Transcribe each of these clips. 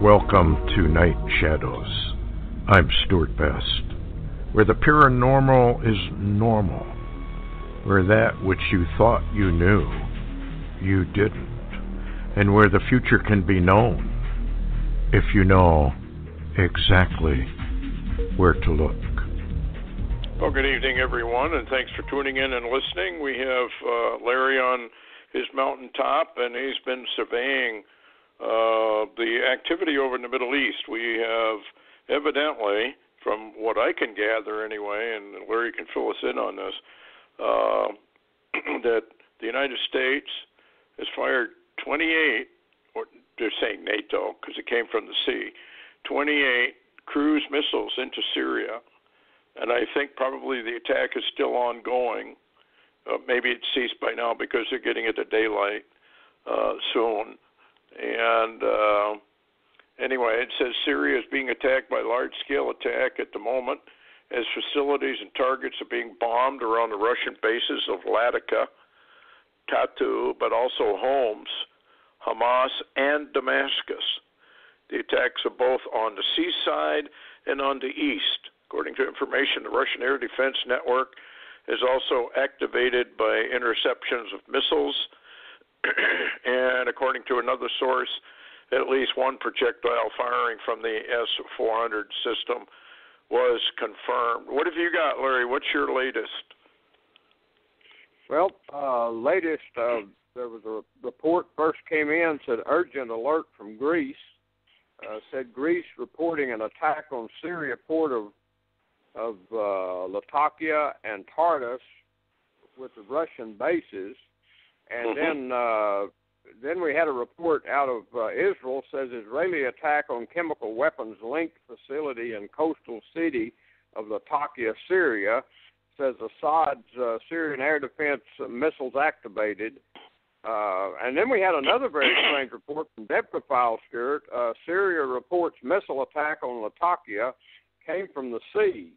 Welcome to Night Shadows. I'm Stewart Best, where the paranormal is normal, where that which you thought you knew, you didn't, and where the future can be known if you know exactly where to look. Well, good evening, everyone, and thanks for tuning in and listening. We have Larry on his mountaintop, and he's been surveying the activity over in the Middle East. We have evidently, from what I can gather anyway, and Larry can fill us in on this, that the United States has fired 28, or they're saying NATO because it came from the sea, 28 cruise missiles into Syria. And I think probably the attack is still ongoing. Maybe it's ceased by now because they're getting into daylight soon. And anyway, it says Syria is being attacked by large-scale attack at the moment as facilities and targets are being bombed around the Russian bases of Latakia, Tatu, but also Homs, Hamas, and Damascus. The attacks are both on the seaside and on the east. According to information, the Russian Air Defense Network is also activated by interceptions of missiles. And according to another source, at least one projectile firing from the S-400 system was confirmed. What have you got, Larry? What's your latest? Well, latest, there was a report first came in, said urgent alert from Greece. Said Greece reporting an attack on Syria port of Latakia and Tartus with the Russian bases. And then we had a report out of Israel, says Israeli attack on chemical weapons linked facility in coastal city of Latakia, Syria. Says Assad's Syrian air defense missiles activated. And then we had another very strange report from Debka File, Stewart. Syria reports missile attack on Latakia came from the sea.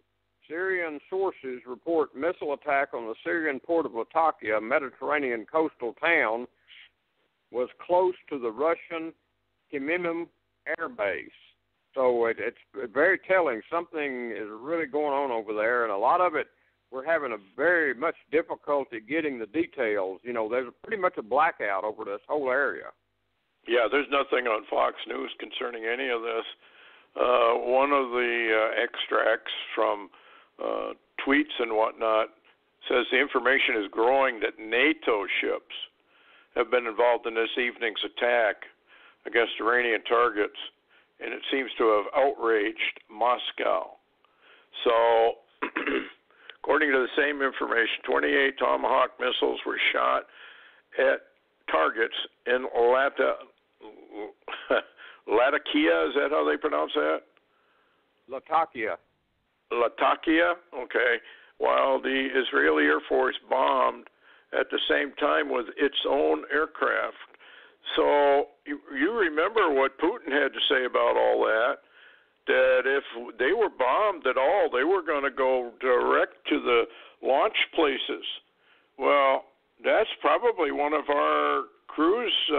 Syrian sources report missile attack on the Syrian port of Latakia, a Mediterranean coastal town, was close to the Russian Khmeimim air base. So it's very telling. Something is really going on over there, and a lot of it we're having a very much difficulty getting the details. You know, there's pretty much a blackout over this whole area. Yeah, there's nothing on Fox News concerning any of this. One of the extracts from tweets and whatnot says the information is growing that NATO ships have been involved in this evening's attack against Iranian targets, and it seems to have outraged Moscow. So, according to the same information, 28 Tomahawk missiles were shot at targets in Latakia, is that how they pronounce that? Latakia, okay, while the Israeli Air Force bombed at the same time with its own aircraft. So you remember what Putin had to say about all that if they were bombed at all, they were going to go direct to the launch places. Well, that's probably one of our cruise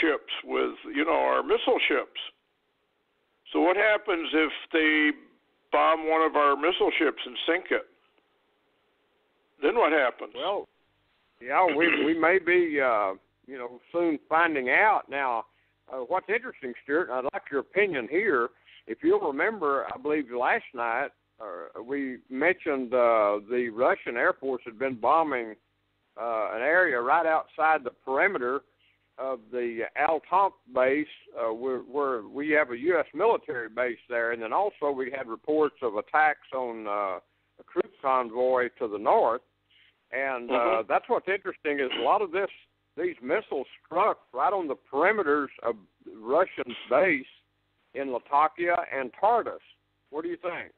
ships with, our missile ships. So what happens if they bomb one of our missile ships and sink it? Then what happens? Well, yeah, we may be, soon finding out. Now, what's interesting, Stewart, and I'd like your opinion here. If you'll remember, I believe last night we mentioned the Russian Air Force had been bombing an area right outside the perimeter of the Al-Tamp base, where we have a U.S. military base there, and then also we had reports of attacks on a troop convoy to the north, and that's what's interesting is a lot of these missiles struck right on the perimeters of Russian base in Latakia and Tartus. What do you think?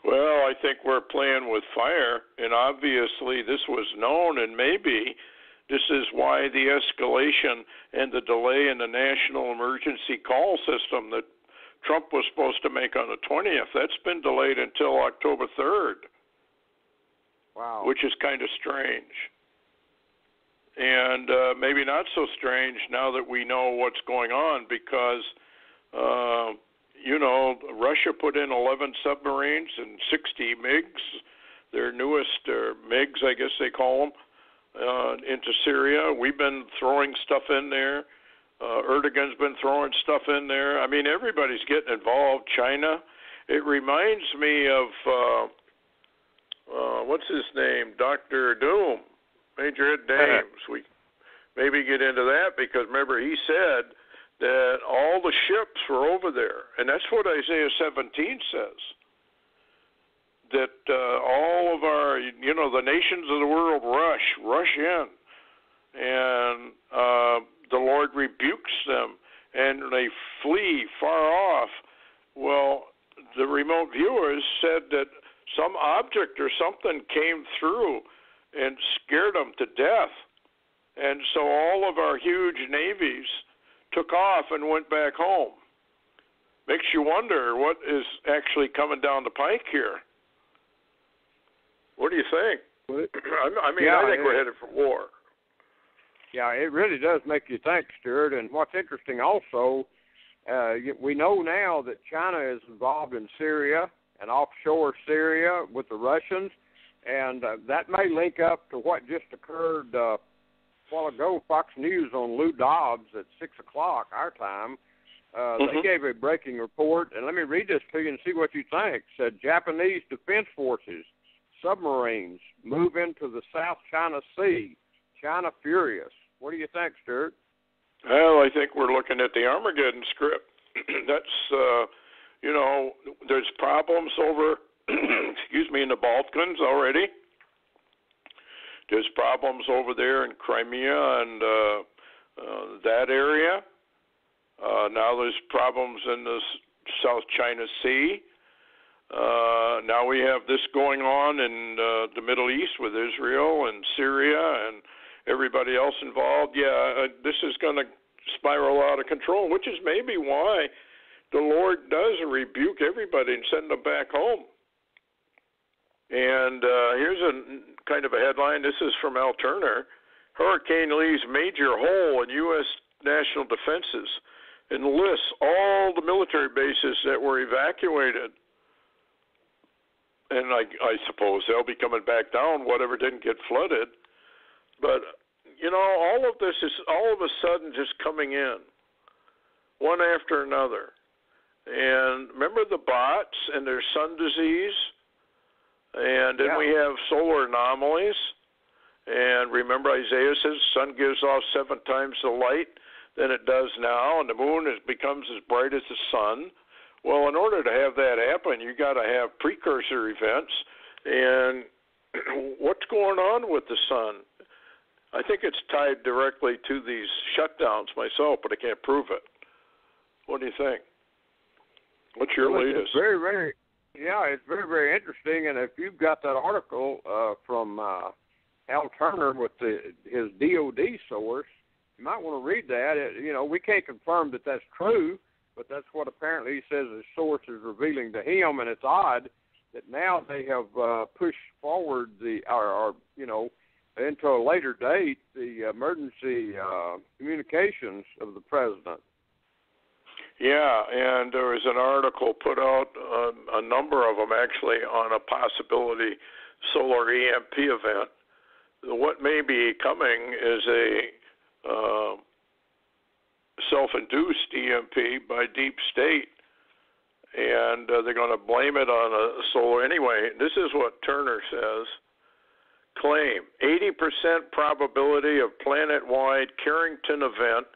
Well, I think we're playing with fire, and obviously this was known, and maybe this is why the escalation and the delay in the national emergency call system that Trump was supposed to make on the 20th, that's been delayed until October 3rd. Wow. Which is kind of strange. And maybe not so strange now that we know what's going on, because Russia put in 11 submarines and 60 MiGs, their newest MiGs, I guess they call them, into Syria. We've been throwing stuff in there. Erdogan's been throwing stuff in there. I mean, everybody's getting involved. China. It reminds me of, what's his name? Dr. Doom, Major Ed Dames. We maybe get into that because, remember, he said that all the ships were over there. And that's what Isaiah 17 says. That all of our, the nations of the world rush in. And the Lord rebukes them, and they flee far off. Well, the remote viewers said that some object or something came through and scared them to death. And so all of our huge navies took off and went back home. Makes you wonder what is actually coming down the pike here. What do you think? I think we're headed for war. Yeah, it really does make you think, Stewart. And what's interesting also, we know now that China is involved in Syria and offshore Syria with the Russians, and that may link up to what just occurred a while ago. Fox News on Lou Dobbs at 6 o'clock our time. They gave a breaking report, and let me read this to you and see what you think. It said Japanese Defense Forces submarines move into the South China Sea. China furious. What do you think, Stewart? Well, I think we're looking at the Armageddon script. That's, there's problems over, in the Balkans already. There's problems over there in Crimea and that area. Now there's problems in the South China Sea. Now we have this going on in the Middle East with Israel and Syria and everybody else involved. This is going to spiral out of control, which is maybe why the Lord does rebuke everybody and send them back home. And here's a kind of a headline. This is from Al Turner. Hurricane leaves major hole in U.S. national defenses and lists all the military bases that were evacuated. And I suppose they'll be coming back down, whatever didn't get flooded. But, all of this is all of a sudden just coming in, one after another. And remember the bots and their sun disease? And then we have solar anomalies. And remember Isaiah says the sun gives off 7 times the light than it does now, and the moon becomes as bright as the sun. Well, in order to have that happen, you got to have precursor events. And what's going on with the sun? I think it's tied directly to these shutdowns myself, but I can't prove it. What do you think? What's your latest? It's very, very, it's very, very interesting. And if you've got that article from Al Turner with his DOD source, you might want to read that. We can't confirm that that's true, but that's what apparently he says his source is revealing to him. And it's odd that now they have pushed forward into a later date the emergency communications of the president. Yeah, and there was an article put out, a number of them actually, on a possibility solar EMP event. What may be coming is a self-induced EMP by deep state, and they're going to blame it on a solar. Anyway, this is what Turner says. Claim 80% probability of planet-wide Carrington event,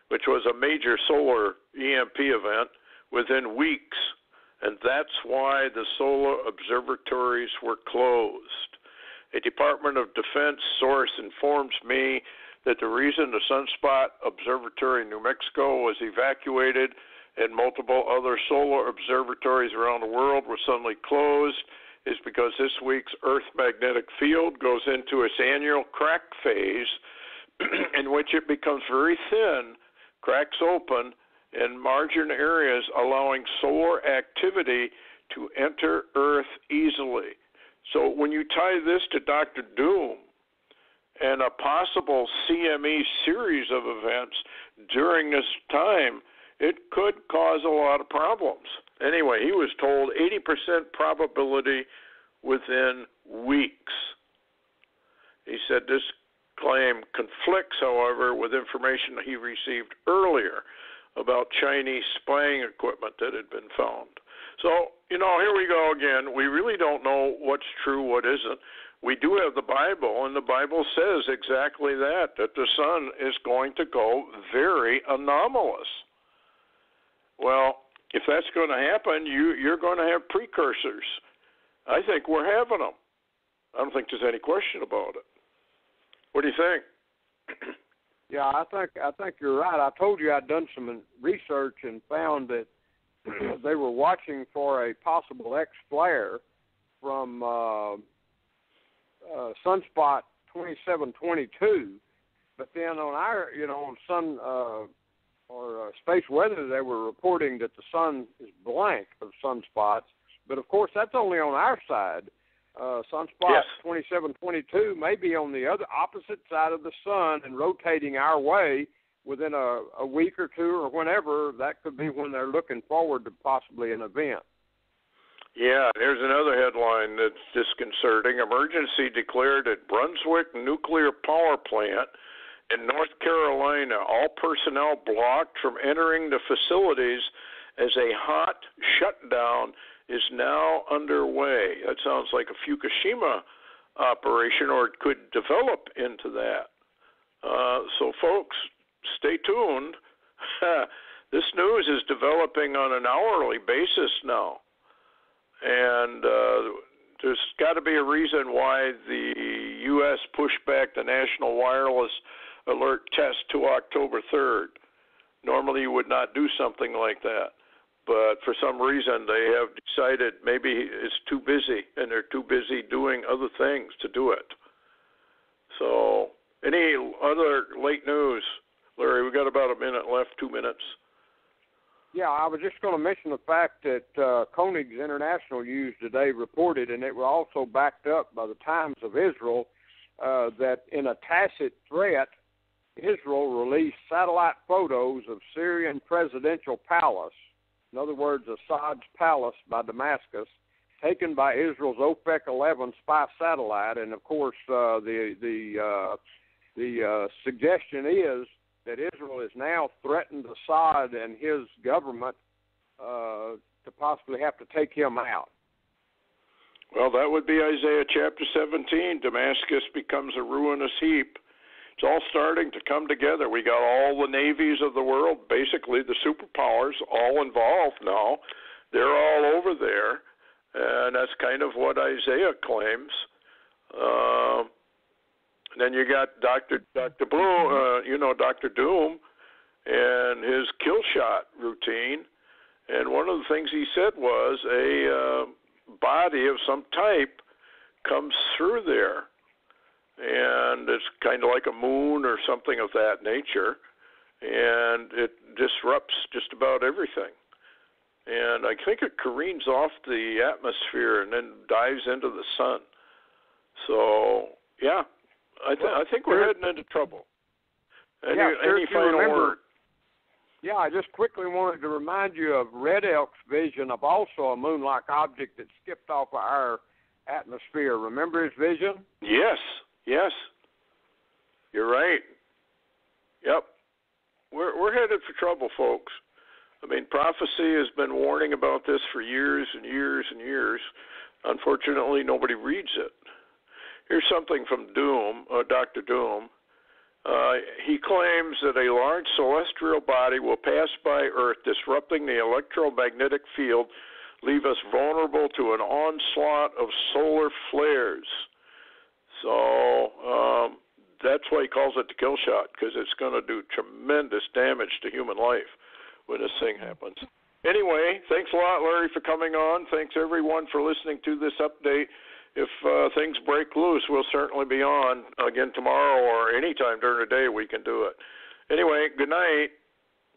which was a major solar EMP event, within weeks, and that's why the solar observatories were closed. A Department of Defense source informs me that the reason the Sunspot Observatory in New Mexico was evacuated and multiple other solar observatories around the world were suddenly closed is because this week's Earth magnetic field goes into its annual crack phase in which it becomes very thin, cracks open in margin areas, allowing solar activity to enter Earth easily. So when you tie this to Dr. Doom and a possible CME series of events during this time, it could cause a lot of problems. Anyway, he was told 80% probability within weeks. He said this claim conflicts, however, with information he received earlier about Chinese spying equipment that had been found. So, here we go again. We really don't know what's true, what isn't. We do have the Bible, and the Bible says exactly that the sun is going to go very anomalous. Well, if that's going to happen, you're going to have precursors. I think we're having them. I don't think there's any question about it. What do you think? Yeah, I think you're right. I told you I'd done some research and found that they were watching for a possible X flare from Sunspot 2722, but then on our, on sun or space weather, they were reporting that the sun is blank of sunspots. But of course, that's only on our side. Sunspot 2722 may be on the opposite side of the sun and rotating our way within a week or two or whenever. That could be when they're looking forward to possibly an event. Yeah, there's another headline that's disconcerting. Emergency declared at Brunswick Nuclear Power Plant in North Carolina. All personnel blocked from entering the facilities as a hot shutdown is now underway. That sounds like a Fukushima operation, or it could develop into that. So, folks, stay tuned. This news is developing on an hourly basis now. And there's got to be a reason why the U.S. pushed back the National Wireless Alert test to October 3rd. Normally you would not do something like that. But for some reason they have decided maybe it's too busy, and they're too busy doing other things to do it. So any other late news? Larry, we got about a minute left, 2 minutes. Yeah, I was just going to mention the fact that Koenig's International News today reported, and it was also backed up by the Times of Israel, that in a tacit threat, Israel released satellite photos of Syrian presidential palace, in other words, Assad's palace by Damascus, taken by Israel's OPEC-11 spy satellite. And, of course, the suggestion is that Israel has now threatened Assad and his government to possibly have to take him out. Well, that would be Isaiah chapter 17. Damascus becomes a ruinous heap. It's all starting to come together. We got all the navies of the world, basically the superpowers, all involved now. They're all over there, and that's kind of what Isaiah claims. Then you got Dr. Blue, Dr. Doom, and his kill shot routine. And one of the things he said was a body of some type comes through there. And it's kind of like a moon or something of that nature. And it disrupts just about everything. And I think it careens off the atmosphere and then dives into the sun. So, yeah. I think we're heading into trouble. Any final word? Yeah, I just quickly wanted to remind you of Red Elk's vision of also a moon-like object that skipped off of our atmosphere. Remember his vision? Yes. You're right. Yep. We're headed for trouble, folks. I mean, prophecy has been warning about this for years and years and years. Unfortunately, nobody reads it. Here's something from Dr. Doom. He claims that a large celestial body will pass by Earth, disrupting the electromagnetic field, leave us vulnerable to an onslaught of solar flares. So that's why he calls it the kill shot, because it's going to do tremendous damage to human life when this thing happens. Anyway, thanks a lot, Larry, for coming on. Thanks, everyone, for listening to this update. If things break loose, we'll certainly be on again tomorrow or any time during the day we can do it. Anyway, good night.